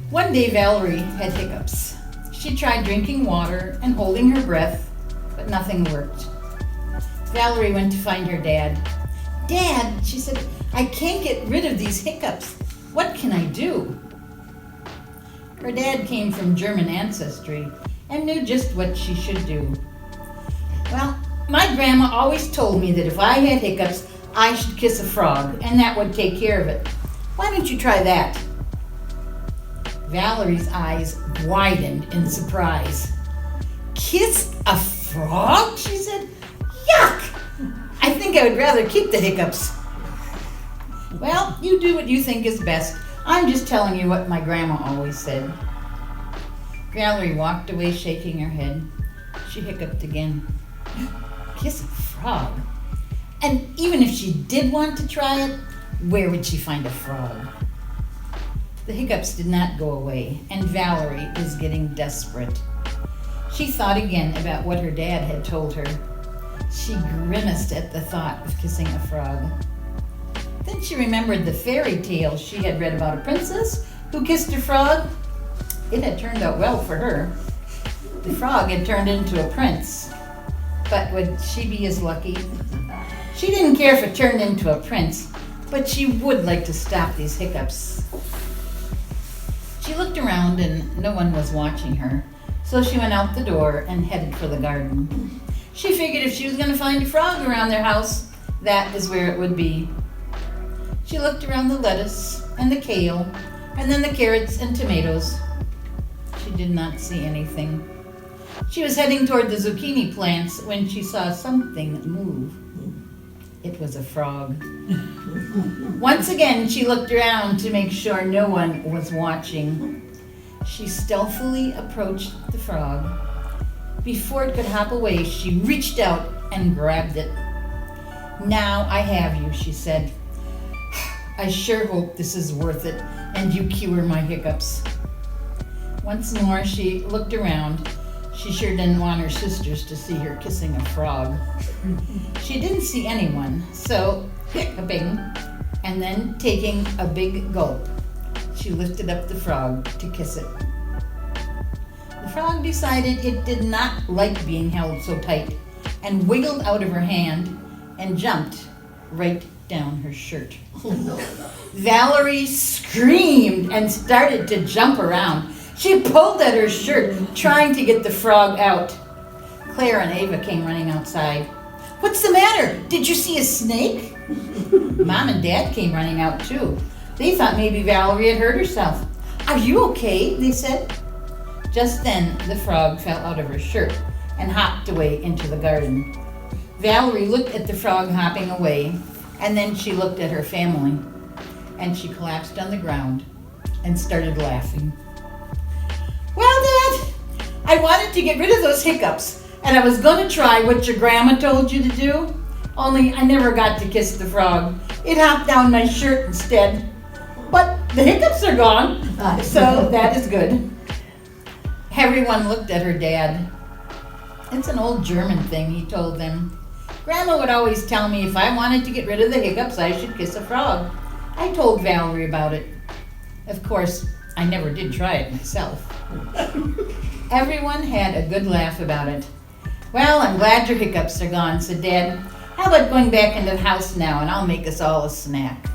One day Valerie had hiccups. She tried drinking water and holding her breath, but nothing worked. Valerie went to find her dad. "Dad," she said, "I can't get rid of these hiccups. What can I do?" Her dad came from German ancestry and knew just what she should do. "Well, my grandma always told me that if I had hiccups, I should kiss a frog, and that would take care of it. Why don't you try that?" Valerie's eyes widened in surprise. "Kiss a frog?" she said. "Yuck! I think I would rather keep the hiccups." "Well, you do what you think is best. I'm just telling you what my grandma always said." Valerie walked away shaking her head. She hiccuped again. Kiss a frog? And even if she did want to try it, where would she find a frog? The hiccups did not go away, and Valerie was getting desperate. She thought again about what her dad had told her. She grimaced at the thought of kissing a frog. Then she remembered the fairy tale she had read about a princess who kissed a frog. It had turned out well for her. The frog had turned into a prince. But would she be as lucky? She didn't care if it turned into a prince, but she would like to stop these hiccups. She looked around and no one was watching her, so she went out the door and headed for the garden. She figured if she was going to find a frog around their house, that is where it would be. She looked around the lettuce and the kale, and then the carrots and tomatoes. She did not see anything. She was heading toward the zucchini plants when she saw something move. It was a frog. Once again, she looked around to make sure no one was watching. She stealthily approached the frog. Before it could hop away, she reached out and grabbed it. "Now I have you," she said. "I sure hope this is worth it and you cure my hiccups." Once more, she looked around. She sure didn't want her sisters to see her kissing a frog. She didn't see anyone, so hiccuping and then taking a big gulp, she lifted up the frog to kiss it. The frog decided it did not like being held so tight and wiggled out of her hand and jumped right down her shirt. Valerie screamed and started to jump around. She pulled at her shirt, trying to get the frog out. Claire and Ava came running outside. "What's the matter? Did you see a snake?" Mom and Dad came running out too. They thought maybe Valerie had hurt herself. "Are you okay?" they said. Just then, the frog fell out of her shirt and hopped away into the garden. Valerie looked at the frog hopping away, and then she looked at her family, and she collapsed on the ground and started laughing. "Well, Dad, I wanted to get rid of those hiccups, and I was going to try what your grandma told you to do, only I never got to kiss the frog. It hopped down my shirt instead. But the hiccups are gone, so that is good." Everyone looked at her dad. "It's an old German thing," he told them. "Grandma would always tell me if I wanted to get rid of the hiccups, I should kiss a frog. I told Valerie about it. Of course, I never did try it myself." Everyone had a good laugh about it. "Well, I'm glad your hiccups are gone," said Dad. "How about going back into the house now and I'll make us all a snack?"